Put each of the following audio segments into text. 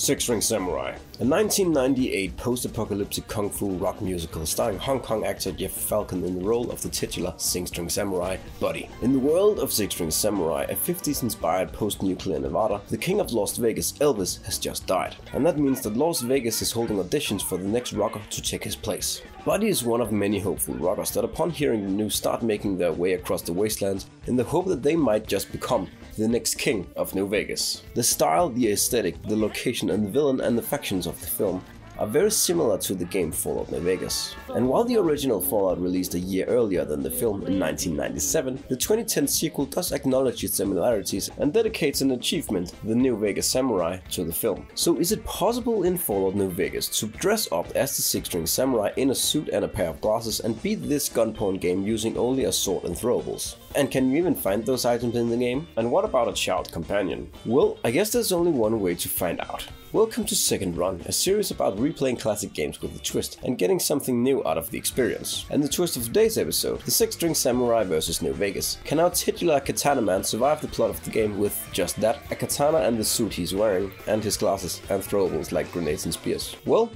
Six String Samurai, a 1998 post-apocalyptic kung fu rock musical starring Hong Kong actor Jeff Falcon in the role of the titular Six String Samurai, Buddy. In the world of Six String Samurai, a 50s-inspired post-nuclear Nevada, the king of Las Vegas, Elvis, has just died, and that means that Las Vegas is holding auditions for the next rocker to take his place. Buddy is one of many hopeful rockers that upon hearing the news start making their way across the wastelands in the hope that they might just become the next king of New Vegas. The style, the aesthetic, the location and the villain and the factions of the film are very similar to the game Fallout New Vegas. And while the original Fallout released a year earlier than the film in 1997, the 2010 sequel does acknowledge its similarities and dedicates an achievement, the New Vegas Samurai, to the film. So is it possible in Fallout New Vegas to dress up as the Six String Samurai in a suit and a pair of glasses and beat this gunpoint game using only a sword and throwables? And can you even find those items in the game? And what about a child companion? Well, I guess there's only one way to find out. Welcome to Second Run, a series about replaying classic games with a twist and getting something new out of the experience. And the twist of today's episode, the Six String Samurai vs New Vegas. Can our titular katana man survive the plot of the game with just that, a katana and the suit he's wearing, and his glasses and throwables like grenades and spears? Well,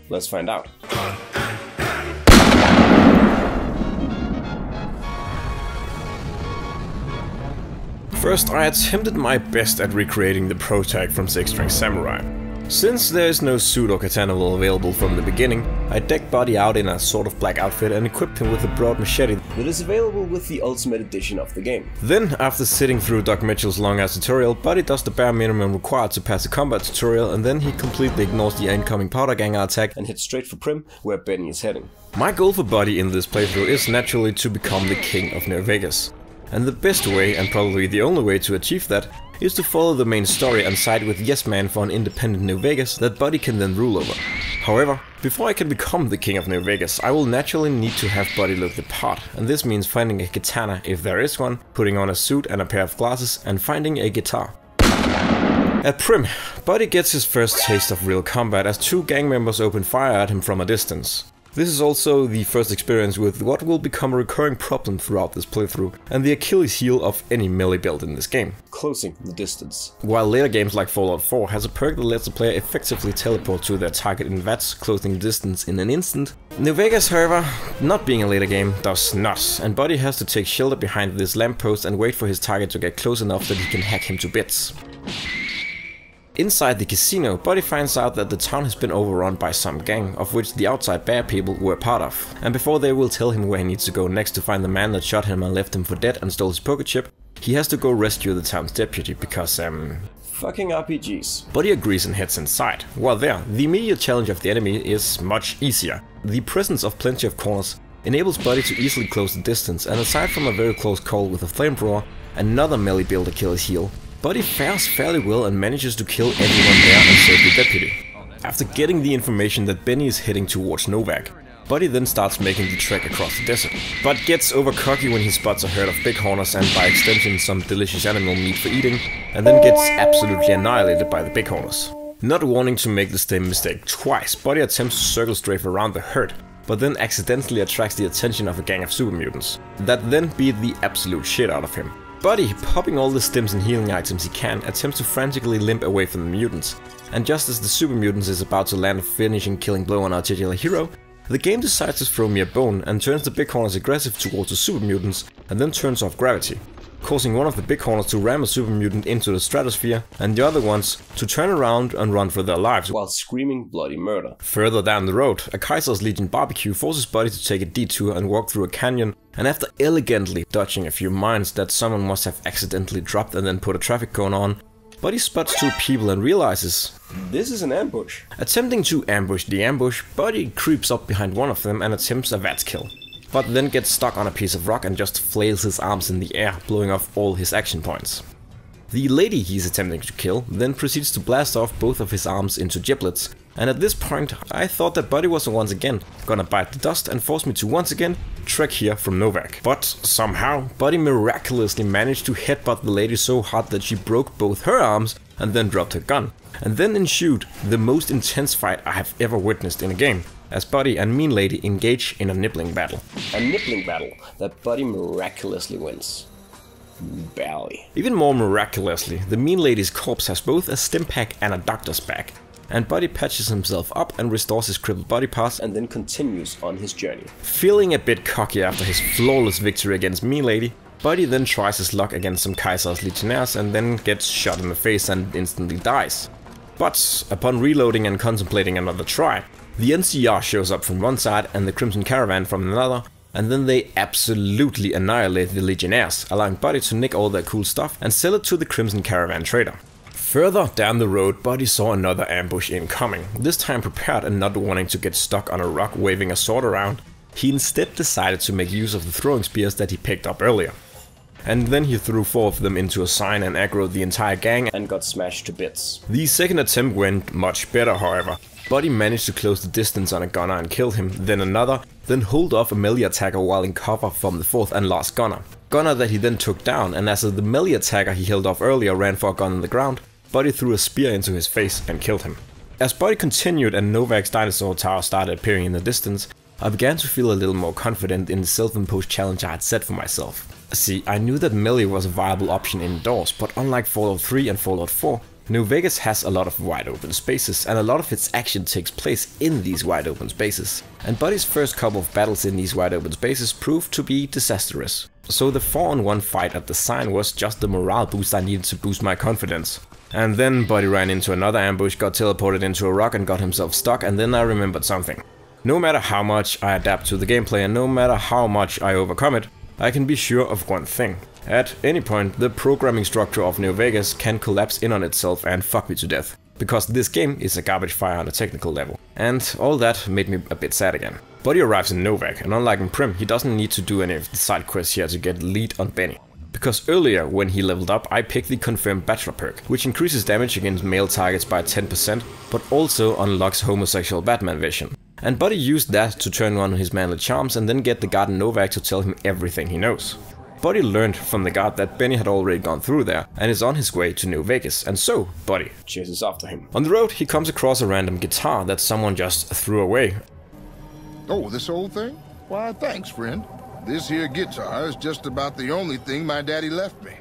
let's find out. First, I attempted my best at recreating the protag from Six String Samurai. Since there is no suit or katana available from the beginning, I decked Buddy out in a sort of black outfit and equipped him with a broad machete that is available with the Ultimate Edition of the game. Then, after sitting through Doug Mitchell's long-ass tutorial, Buddy does the bare minimum required to pass the combat tutorial, and then he completely ignores the incoming powder ganger attack and hits straight for Prim, where Benny is heading. My goal for Buddy in this playthrough is naturally to become the king of New Vegas. And the best way, and probably the only way to achieve that, is to follow the main story and side with Yes Man for an independent New Vegas that Buddy can then rule over. However, before I can become the king of New Vegas, I will naturally need to have Buddy look the part, and this means finding a katana if there is one, putting on a suit and a pair of glasses, and finding a guitar. At Prim, Buddy gets his first taste of real combat as two gang members open fire at him from a distance. This is also the first experience with what will become a recurring problem throughout this playthrough, and the Achilles heel of any melee build in this game: closing the distance. While later games like Fallout 4 has a perk that lets the player effectively teleport to their target in VATS, closing the distance in an instant, New Vegas, however, not being a later game, does not, and Buddy has to take shelter behind this lamppost and wait for his target to get close enough that he can hack him to bits. Inside the casino, Buddy finds out that the town has been overrun by some gang, of which the outside bear people were part of. And before they will tell him where he needs to go next to find the man that shot him and left him for dead and stole his poker chip, he has to go rescue the town's deputy because, fucking RPGs. Buddy agrees and heads inside. While there, the immediate challenge of the enemy is much easier. The presence of plenty of corners enables Buddy to easily close the distance, and aside from a very close call with a flamethrower, another melee build Achilles heel, Buddy fares fairly well and manages to kill everyone there and save the deputy. After getting the information that Benny is heading towards Novak, Buddy then starts making the trek across the desert, but gets over cocky when he spots a herd of bighorners and by extension some delicious animal meat for eating, and then gets absolutely annihilated by the bighorners. Not wanting to make the same mistake twice, Buddy attempts to circle strafe around the herd, but then accidentally attracts the attention of a gang of super mutants, that then beat the absolute shit out of him. Buddy, popping all the stims and healing items he can, attempts to frantically limp away from the mutants, and just as the super mutants is about to land a finishing killing blow on our titular hero, the game decides to throw me a bone and turns the bighorners aggressive towards the super mutants and then turns off gravity, causing one of the bighorners to ram a super mutant into the stratosphere and the other ones to turn around and run for their lives while screaming bloody murder. Further down the road, a Kaiser's Legion barbecue forces Buddy to take a detour and walk through a canyon, and after elegantly dodging a few mines that someone must have accidentally dropped and then put a traffic cone on, Buddy spots two people and realizes this is an ambush. Attempting to ambush the ambush, Buddy creeps up behind one of them and attempts a VATS kill, but then gets stuck on a piece of rock and just flails his arms in the air, blowing off all his action points. The lady he's attempting to kill then proceeds to blast off both of his arms into giblets, and at this point I thought that Buddy was once again gonna bite the dust and force me to once again trek here from Novak. But somehow Buddy miraculously managed to headbutt the lady so hard that she broke both her arms and then dropped her gun. And then ensued the most intense fight I have ever witnessed in a game, as Buddy and Mean Lady engage in a nippling battle. A nippling battle that Buddy miraculously wins. Barely. Even more miraculously, the mean lady's corpse has both a stim pack and a doctor's bag, and Buddy patches himself up and restores his crippled body parts and then continues on his journey. Feeling a bit cocky after his flawless victory against Mean Lady, Buddy then tries his luck against some Kaiser's legionnaires and then gets shot in the face and instantly dies. But upon reloading and contemplating another try, the NCR shows up from one side and the Crimson Caravan from another, and then they absolutely annihilate the legionnaires, allowing Buddy to nick all their cool stuff and sell it to the Crimson Caravan trader. Further down the road, Buddy saw another ambush incoming. This time prepared and not wanting to get stuck on a rock waving a sword around, he instead decided to make use of the throwing spears that he picked up earlier. And then he threw 4 of them into a sign and aggroed the entire gang and got smashed to bits. The second attempt went much better, however. Buddy managed to close the distance on a gunner and kill him, then another, then hold off a melee attacker while in cover from the 4th and last gunner. Gunner that he then took down, and as the melee attacker he held off earlier ran for a gun on the ground, Buddy threw a spear into his face and killed him. As Buddy continued and Novak's dinosaur tower started appearing in the distance, I began to feel a little more confident in the self-imposed challenge I had set for myself. See, I knew that melee was a viable option indoors, but unlike Fallout 3 and Fallout 4, New Vegas has a lot of wide open spaces, and a lot of its action takes place in these wide open spaces. And Buddy's first couple of battles in these wide open spaces proved to be disastrous. So the 4-on-1 fight at the sign was just the morale boost I needed to boost my confidence. And then Buddy ran into another ambush, got teleported into a rock and got himself stuck, and then I remembered something. No matter how much I adapt to the gameplay and no matter how much I overcome it, I can be sure of one thing. At any point, the programming structure of New Vegas can collapse in on itself and fuck me to death. Because this game is a garbage fire on a technical level. And all that made me a bit sad again. Buddy arrives in Novak, and unlike in Prim, he doesn't need to do any of the side quests here to get lead on Benny. Because earlier, when he leveled up, I picked the Confirmed Bachelor perk, which increases damage against male targets by 10%, but also unlocks homosexual Batman vision. And Buddy used that to turn on his manly charms and then get the guard in Novak to tell him everything he knows. Buddy learned from the guard that Benny had already gone through there and is on his way to New Vegas, and so Buddy chases after him. On the road, he comes across a random guitar that someone just threw away. Oh, this old thing? Why, thanks, friend. This here guitar is just about the only thing my daddy left me.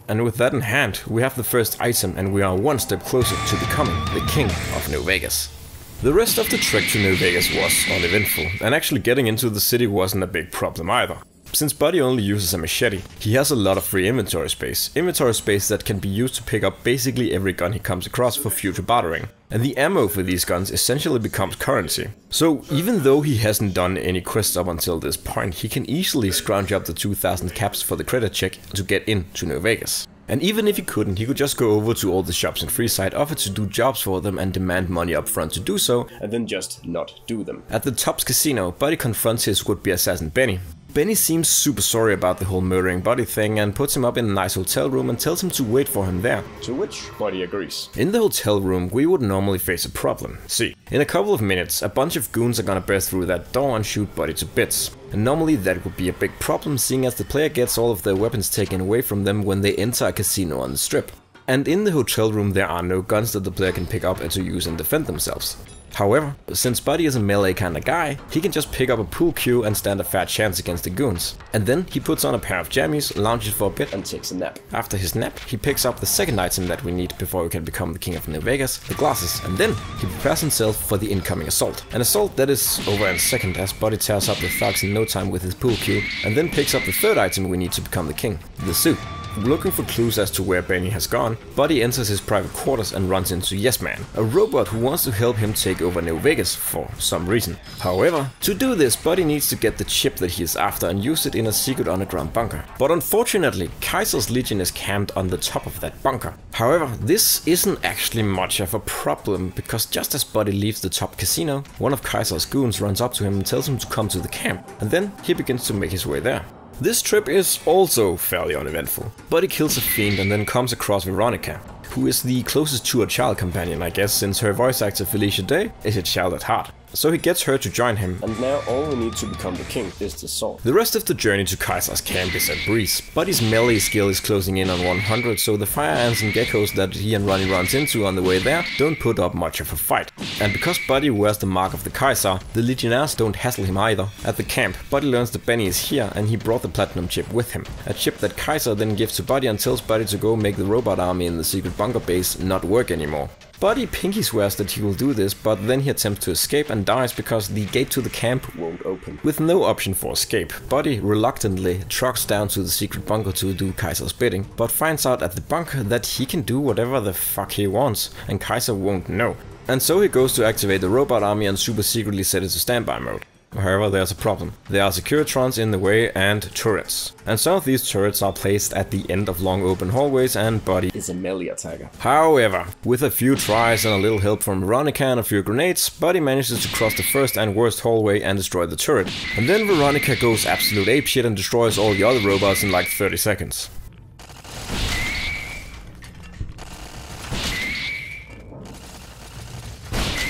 And with that in hand, we have the first item and we are one step closer to becoming the king of New Vegas. The rest of the trek to New Vegas was uneventful, and actually getting into the city wasn't a big problem either. Since Buddy only uses a machete, he has a lot of free inventory space that can be used to pick up basically every gun he comes across for future bartering. And the ammo for these guns essentially becomes currency. So even though he hasn't done any quests up until this point, he can easily scrounge up the 2000 caps for the credit check to get into New Vegas. And even if he couldn't, he could just go over to all the shops in Freeside, offer to do jobs for them and demand money up front to do so, and then just not do them. At the Tops Casino, Buddy confronts his would-be assassin Benny. Benny seems super sorry about the whole murdering Buddy thing and puts him up in a nice hotel room and tells him to wait for him there, to which Buddy agrees. In the hotel room, we would normally face a problem. See, in a couple of minutes, a bunch of goons are gonna burst through that door and shoot Buddy to bits. And normally that would be a big problem, seeing as the player gets all of their weapons taken away from them when they enter a casino on the strip. And in the hotel room there are no guns that the player can pick up and to use and defend themselves. However, since Buddy is a melee kinda guy, he can just pick up a pool cue and stand a fair chance against the goons. And then he puts on a pair of jammies, lounges for a bit and takes a nap. After his nap, he picks up the second item that we need before we can become the king of New Vegas, the glasses, and then he prepares himself for the incoming assault. An assault that is over in a second as Buddy tears up the thugs in no time with his pool cue, and then picks up the third item we need to become the king, the suit. Looking for clues as to where Benny has gone, Buddy enters his private quarters and runs into Yes Man, a robot who wants to help him take over New Vegas for some reason. However, to do this, Buddy needs to get the chip that he is after and use it in a secret underground bunker. But unfortunately, Kaiser's Legion is camped on the top of that bunker. However, this isn't actually much of a problem, because just as Buddy leaves the Top Casino, one of Kaiser's goons runs up to him and tells him to come to the camp, and then he begins to make his way there. This trip is also fairly uneventful. Buddy kills a fiend and then comes across Veronica, who is the closest to a child companion, I guess, since her voice actor Felicia Day is a child at heart. So he gets her to join him, and now all we need to become the king is the sword. The rest of the journey to Kaiser's camp is a breeze. Buddy's melee skill is closing in on 100, so the fire ants and geckos that he and Ronnie runs into on the way there don't put up much of a fight. And because Buddy wears the mark of the Kaiser, the Legionnaires don't hassle him either. At the camp, Buddy learns that Benny is here and he brought the platinum chip with him. A chip that Kaiser then gives to Buddy and tells Buddy to go make the robot army in the secret bunker base not work anymore. Buddy pinky swears that he will do this, but then he attempts to escape and dies because the gate to the camp Won't open. with no option for escape. Buddy reluctantly trucks down to the secret bunker to do Kaiser's bidding, but finds out at the bunker that he can do whatever the fuck he wants, and Kaiser won't know. And so he goes to activate the robot army and super secretly set it to standby mode. However, there's a problem. There are Securitrons in the way and turrets. And some of these turrets are placed at the end of long open hallways and Buddy Is a melee attacker. However, with a few tries and a little help from Veronica and a few grenades, Buddy manages to cross the first and worst hallway and destroy the turret. And then Veronica goes absolute apeshit and destroys all the other robots in like 30 seconds.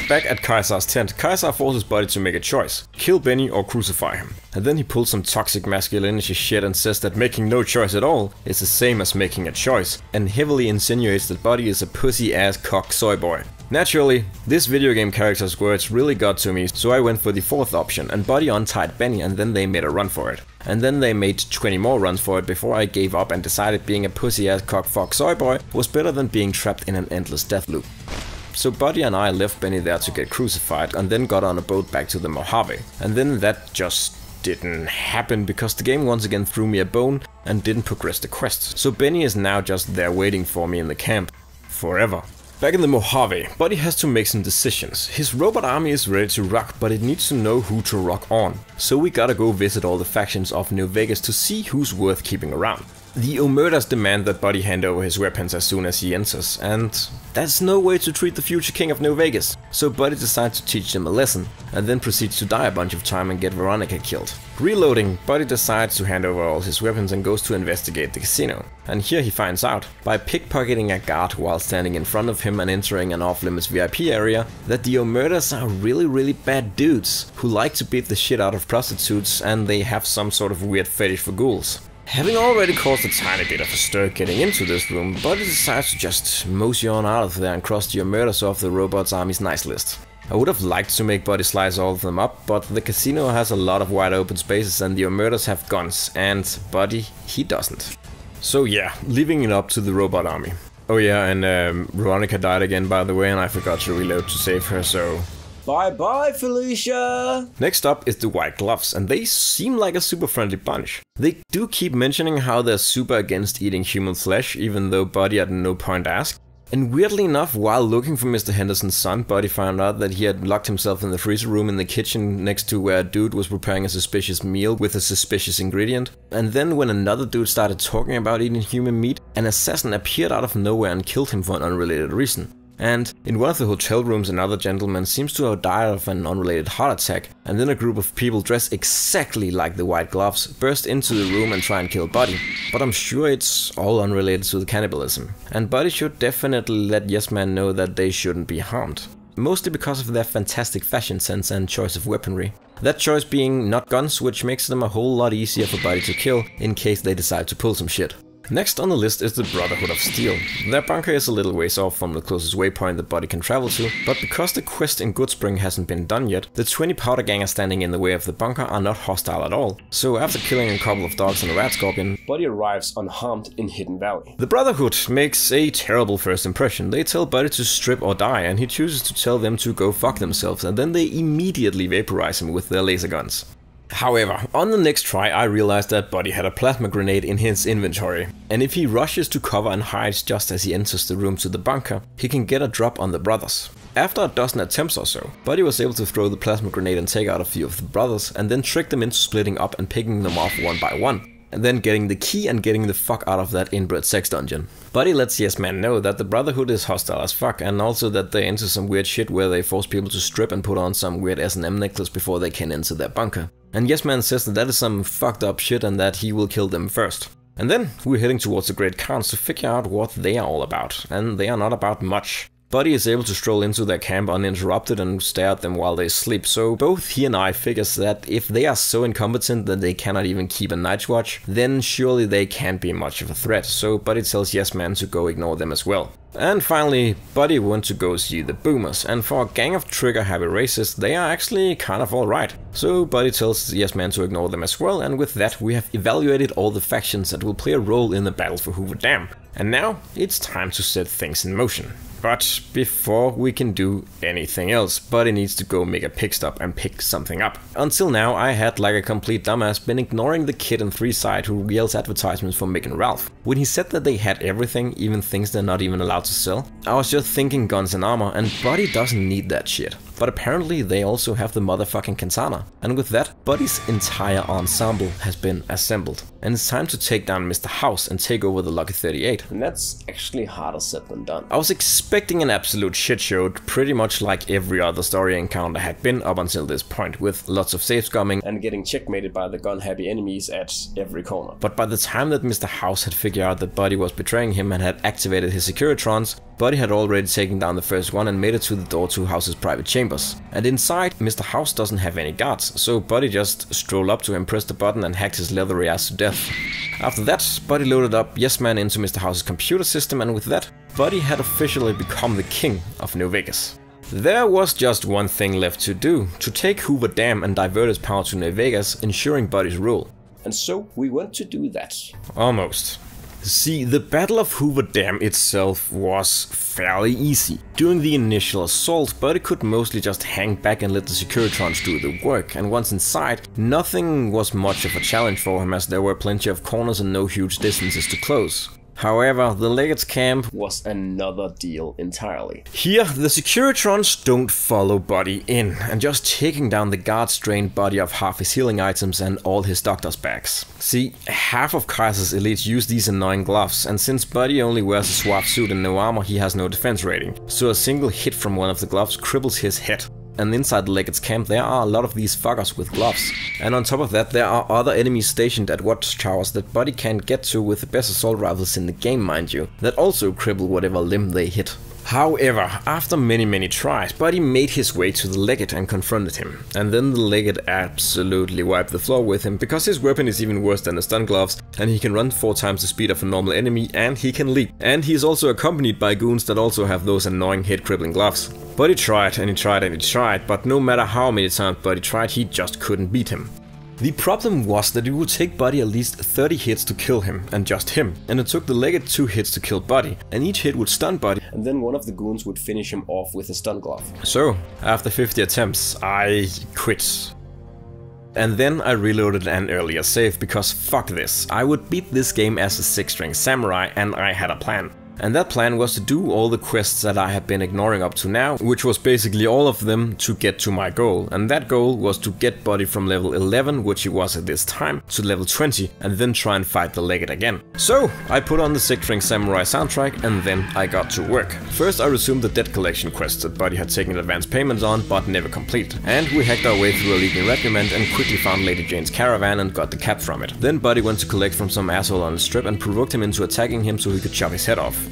Back at Kaiser's tent, Kaiser forces Buddy to make a choice. Kill Benny or crucify him. And then he pulls some toxic masculinity shit and says that making no choice at all is the same as making a choice, and heavily insinuates that Buddy is a pussy-ass cock soy boy. Naturally, this video game character's words really got to me, so I went for the fourth option, and Buddy untied Benny and then they made a run for it. And then they made 20 more runs for it before I gave up and decided being a pussy-ass cock fuck soy boy was better than being trapped in an endless death loop. So Buddy and I left Benny there to get crucified and then got on a boat back to the Mojave. And then that just didn't happen because the game once again threw me a bone and didn't progress the quest. So Benny is now just there waiting for me in the camp. Forever. Back in the Mojave, Buddy has to make some decisions. His robot army is ready to rock, but it needs to know who to rock on. So we gotta go visit all the factions of New Vegas to see who's worth keeping around. The Omertas demand that Buddy hand over his weapons as soon as he enters, and that's no way to treat the future king of New Vegas. So Buddy decides to teach them a lesson, and then proceeds to die a bunch of time and get Veronica killed. Reloading, Buddy decides to hand over all his weapons and goes to investigate the casino. And here he finds out, by pickpocketing a guard while standing in front of him and entering an off-limits VIP area, that the Omertas are really bad dudes who like to beat the shit out of prostitutes, and they have some sort of weird fetish for ghouls. Having already caused a tiny bit of a stir getting into this room, Buddy decides to just mosey on out of there and cross the Omertas off the robot's army's nice list. I would have liked to make Buddy slice all of them up, but the casino has a lot of wide open spaces and the Omertas have guns, and Buddy, he doesn't. So yeah, leaving it up to the robot army. Oh yeah, and Veronica died again by the way, and I forgot to reload to save her, so... Bye bye, Felicia! Next up is the White Gloves, and they seem like a super friendly bunch. They do keep mentioning how they're super against eating human flesh, even though Buddy at no point asked. And weirdly enough, while looking for Mr. Henderson's son, Buddy found out that he had locked himself in the freezer room in the kitchen next to where a dude was preparing a suspicious meal with a suspicious ingredient. And then when another dude started talking about eating human meat, an assassin appeared out of nowhere and killed him for an unrelated reason. And in one of the hotel rooms, another gentleman seems to have died of an unrelated heart attack, and then a group of people dressed exactly like the White Gloves burst into the room and try and kill Buddy. But I'm sure it's all unrelated to the cannibalism. And Buddy should definitely let Yes Man know that they shouldn't be harmed. Mostly because of their fantastic fashion sense and choice of weaponry. That choice being not guns, which makes them a whole lot easier for Buddy to kill in case they decide to pull some shit. Next on the list is the Brotherhood of Steel. Their bunker is a little ways off from the closest waypoint that Buddy can travel to, but because the quest in Goodspring hasn't been done yet, the 20 powder gangers standing in the way of the bunker are not hostile at all. So after killing a couple of dogs and a rat scorpion, Buddy arrives unharmed in Hidden Valley. The Brotherhood makes a terrible first impression. They tell Buddy to strip or die, and he chooses to tell them to go fuck themselves, and then they immediately vaporize him with their laser guns. However, on the next try I realized that Buddy had a plasma grenade in his inventory, and if he rushes to cover and hides just as he enters the room to the bunker, he can get a drop on the brothers. After a dozen attempts or so, Buddy was able to throw the plasma grenade and take out a few of the brothers, and then trick them into splitting up and picking them off one by one, and then getting the key and getting the fuck out of that inbred sex dungeon. Buddy lets Yes Man know that the Brotherhood is hostile as fuck, and also that they're into some weird shit where they force people to strip and put on some weird S&M necklace before they can enter their bunker. And Yes Man says that that is some fucked up shit and that he will kill them first. And then we're heading towards the Great Khans to figure out what they are all about, and they are not about much. Buddy is able to stroll into their camp uninterrupted and stare at them while they sleep, so both he and I figures that if they are so incompetent that they cannot even keep a night watch, then surely they can't be much of a threat, so Buddy tells Yes Man to go ignore them as well. And finally, Buddy went to go see the Boomers, and for a gang of trigger-happy racists, they are actually kind of alright. So Buddy tells Yes Man to ignore them as well, and with that we have evaluated all the factions that will play a role in the battle for Hoover Dam. And now it's time to set things in motion. But before we can do anything else, Buddy needs to go make a pick stop and pick something up. Until now, I had, like a complete dumbass, been ignoring the kid on 3 side who yells advertisements for Mick and Ralph. When he said that they had everything, even things they're not even allowed to sell, I was just thinking guns and armor, and Buddy doesn't need that shit. But apparently they also have the motherfucking katana. And with that, Buddy's entire ensemble has been assembled. And it's time to take down Mr. House and take over the Lucky 38. And that's actually harder said than done. I was expecting an absolute shit show, pretty much like every other story encounter had been up until this point, with lots of saves coming and getting checkmated by the gun-happy enemies at every corner. But by the time that Mr. House had figured out that Buddy was betraying him and had activated his Securitrons, Buddy had already taken down the first one and made it to the door to House's private chambers. And inside, Mr. House doesn't have any guards, so Buddy just strolled up to him, pressed the button and hacked his leathery ass to death. After that, Buddy loaded up Yes Man into Mr. House's computer system, and with that, Buddy had officially become the king of New Vegas. There was just one thing left to do, to take Hoover Dam and divert his power to New Vegas, ensuring Buddy's rule. And so we went to do that. Almost. See, the Battle of Hoover Dam itself was fairly easy. During the initial assault, Buddy could mostly just hang back and let the Securitrons do the work, and once inside, nothing was much of a challenge for him as there were plenty of corners and no huge distances to close. However, the Legate's camp was another deal entirely. Here, the Securitrons don't follow Buddy in, and just taking down the guards drained Buddy of half his healing items and all his doctor's bags. See, half of Kaiser's elites use these annoying gloves, and since Buddy only wears a suave suit and no armor, he has no defense rating, so a single hit from one of the gloves cripples his head. And inside the Legate's camp there are a lot of these fuckers with gloves. And on top of that there are other enemies stationed at watchtowers that Buddy can't get to with the best assault rifles in the game, mind you, that also cripple whatever limb they hit. However, after many tries, Buddy made his way to the Legate and confronted him. And then the Legate absolutely wiped the floor with him, because his weapon is even worse than the stun gloves, and he can run 4 times the speed of a normal enemy, and he can leap. And he is also accompanied by goons that also have those annoying head-crippling gloves. Buddy tried and he tried and he tried, but no matter how many times Buddy tried, he just couldn't beat him. The problem was that it would take Buddy at least 30 hits to kill him, and just him. And it took the Legate 2 hits to kill Buddy, and each hit would stun Buddy. And then one of the goons would finish him off with a stun glove. So, after 50 attempts, I quit. And then I reloaded an earlier save, because fuck this. I would beat this game as a 6-string samurai, and I had a plan. And that plan was to do all the quests that I had been ignoring up to now, which was basically all of them to get to my goal. And that goal was to get Buddy from level 11, which he was at this time, to level 20, and then try and fight the Legate again. So, I put on the 6-string samurai soundtrack, and then I got to work. First I resumed the debt collection quest that Buddy had taken advance payments on, but never completed. And we hacked our way through a Legion regiment and quickly found Lady Jane's caravan and got the cap from it. Then Buddy went to collect from some asshole on the strip and provoked him into attacking him so he could chop his head off.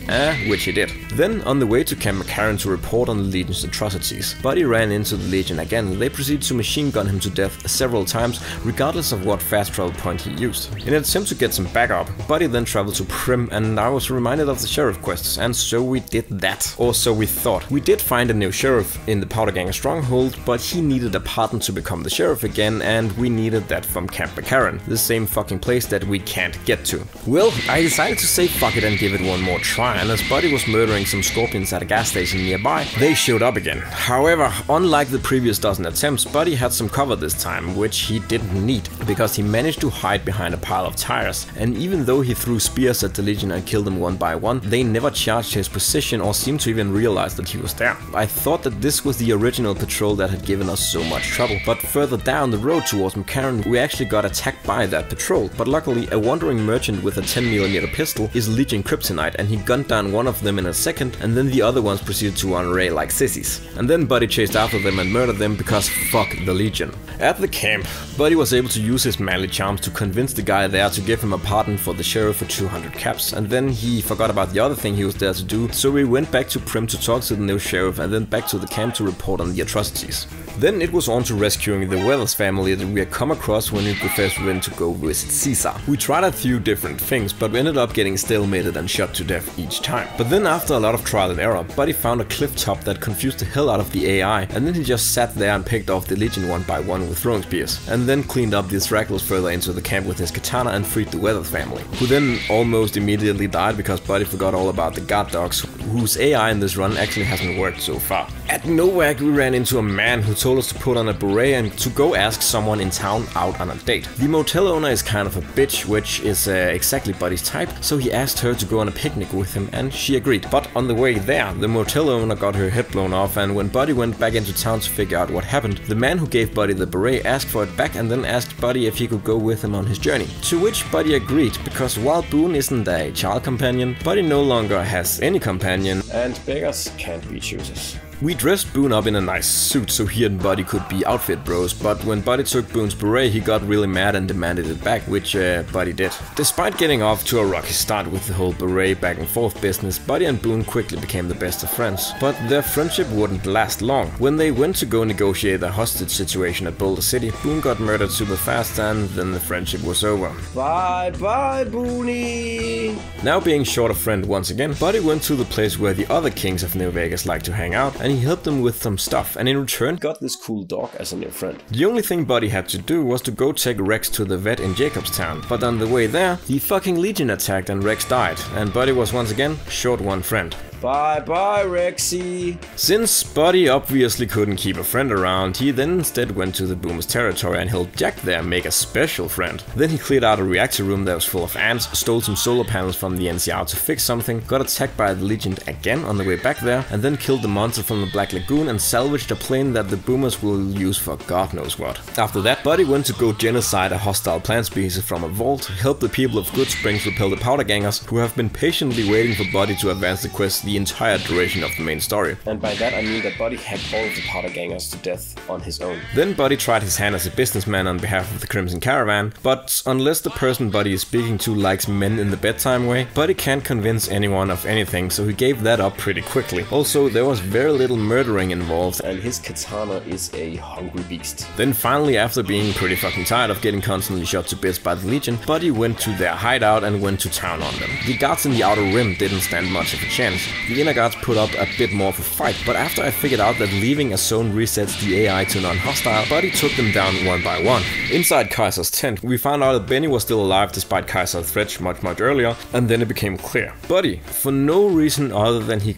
Which he did. Then, on the way to Camp McCarran to report on the Legion's atrocities, Buddy ran into the Legion again, and they proceeded to machine gun him to death several times, regardless of what fast travel point he used. In an attempt to get some backup, Buddy then traveled to Prim, and I was reminded of the sheriff quests, and so we did that. Or so we thought. We did find a new sheriff in the Powder Gang stronghold, but he needed a partner to become the sheriff again, and we needed that from Camp McCarran, the same fucking place that we can't get to. Well, I decided to say fuck it and give it one more try, and as Buddy was murdering some scorpions at a gas station nearby, they showed up again. However, unlike the previous dozen attempts, Buddy had some cover this time, which he didn't need, because he managed to hide behind a pile of tires, and even though he threw spears at the Legion and killed them one by one, they never charged his position or seemed to even realize that he was there. I thought that this was the original patrol that had given us so much trouble, but further down the road towards McCarran, we actually got attacked by that patrol, but luckily a wandering merchant with a 10mm pistol is Legion Kryptonite, and he gunned down one of them in a second, and then the other ones proceeded to run away like sissies. And then Buddy chased after them and murdered them because fuck the Legion. At the camp, Buddy was able to use his manly charms to convince the guy there to give him a pardon for the sheriff for 200 caps, and then he forgot about the other thing he was there to do, so we went back to Primm to talk to the new sheriff and then back to the camp to report on the atrocities. Then it was on to rescuing the Weathers family that we had come across when we first went to go visit Caesar. We tried a few different things, but we ended up getting stalemated and shot to death each time. But then after a lot of trial and error, Buddy found a cliff top that confused the hell out of the AI, and then he just sat there and picked off the Legion one by one with throwing spears, and then cleaned up the stragglers further into the camp with his katana and freed the Weathers family, who then almost immediately died because Buddy forgot all about the guard dogs, whose AI in this run actually hasn't worked so far. At Novak we ran into a man who told us to put on a beret and to go ask someone in town out on a date. The motel owner is kind of a bitch, which is exactly Buddy's type, so he asked her to go on a picnic with him and she agreed. But on the way there, the motel owner got her head blown off, and when Buddy went back into town to figure out what happened, the man who gave Buddy the beret asked for it back and then asked Buddy if he could go with him on his journey. To which Buddy agreed, because while Boone isn't a child companion, Buddy no longer has any companion, and beggars can't be choosers. We dressed Boone up in a nice suit so he and Buddy could be outfit bros, but when Buddy took Boone's beret he got really mad and demanded it back, which Buddy did. Despite getting off to a rocky start with the whole beret back and forth business, Buddy and Boone quickly became the best of friends. But their friendship wouldn't last long. When they went to go negotiate a hostage situation at Boulder City, Boone got murdered super fast and then the friendship was over. Bye bye, Booney! Now being short a friend once again, Buddy went to the place where the other kings of New Vegas like to hang out, and he helped them with some stuff, and in return got this cool dog as a new friend. The only thing Buddy had to do was to go take Rex to the vet in Jacobstown, but on the way there, the fucking Legion attacked and Rex died, and Buddy was once again short one friend. Bye bye, Rexy! Since Buddy obviously couldn't keep a friend around, he then instead went to the Boomers territory and helped Jack there make a special friend. Then he cleared out a reactor room that was full of ants, stole some solar panels from the NCR to fix something, got attacked by the Legion again on the way back there, and then killed the monster from the Black Lagoon and salvaged a plane that the Boomers will use for God knows what. After that, Buddy went to go genocide a hostile plant species from a vault, help the people of Good Springs repel the Powder Gangers, who have been patiently waiting for Buddy to advance the quest the entire duration of the main story. And by that I mean that Buddy hacked all of the Powder Gangers to death on his own. Then Buddy tried his hand as a businessman on behalf of the Crimson Caravan, but unless the person Buddy is speaking to likes men in the bedtime way, Buddy can't convince anyone of anything, so he gave that up pretty quickly. Also, there was very little murdering involved, and his katana is a hungry beast. Then finally, after being pretty fucking tired of getting constantly shot to bits by the Legion, Buddy went to their hideout and went to town on them. The guards in the outer rim didn't stand much of a chance. The inner guards put up a bit more of a fight, but after I figured out that leaving a zone resets the AI to non-hostile, Buddy took them down one by one. Inside Kaiser's tent, we found out that Benny was still alive despite Kaiser's threat much earlier, and then it became clear. Buddy, for no reason other than he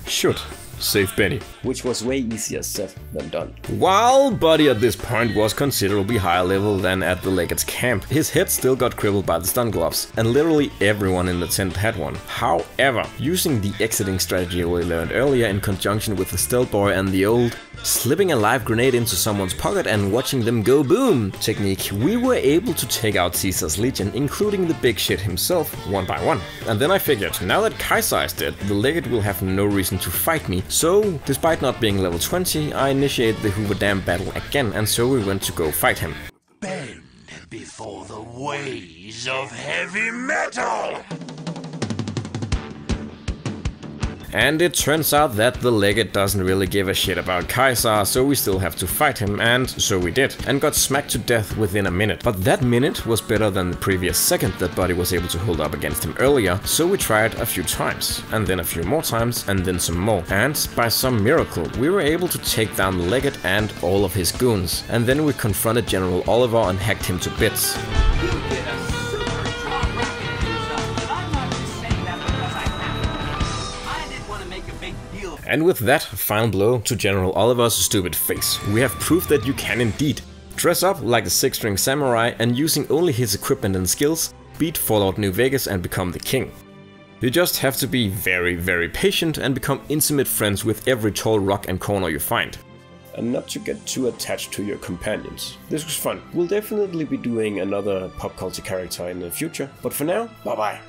should save Benny. Which was way easier said than done. While Buddy at this point was considerably higher level than at the Legate's camp, his head still got crippled by the stun gloves, and literally everyone in the tent had one. However, using the exiting strategy we learned earlier in conjunction with the stealth boy and the old slipping a live grenade into someone's pocket and watching them go boom technique, we were able to take out Caesar's Legion, including the big shit himself, one by one. And then I figured, now that Kaiser is dead, the Legate will have no reason to fight me, so despite not being level 20, I initiated the Hoover Dam battle again, and so we went to go fight him. Bend before the ways of heavy metal! And it turns out that the Legate doesn't really give a shit about Kaiser, so we still have to fight him, and so we did, and got smacked to death within a minute. But that minute was better than the previous second that Buddy was able to hold up against him earlier, so we tried a few times, and then a few more times, and then some more. And by some miracle, we were able to take down the Legate and all of his goons, and then we confronted General Oliver and hacked him to bits. And with that final blow to General Oliver's stupid face, we have proof that you can indeed dress up like the six-string samurai and using only his equipment and skills, beat Fallout New Vegas and become the king. You just have to be very patient and become intimate friends with every tall rock and corner you find. And not to get too attached to your companions. This was fun. We'll definitely be doing another pop culture character in the future, but for now, bye bye.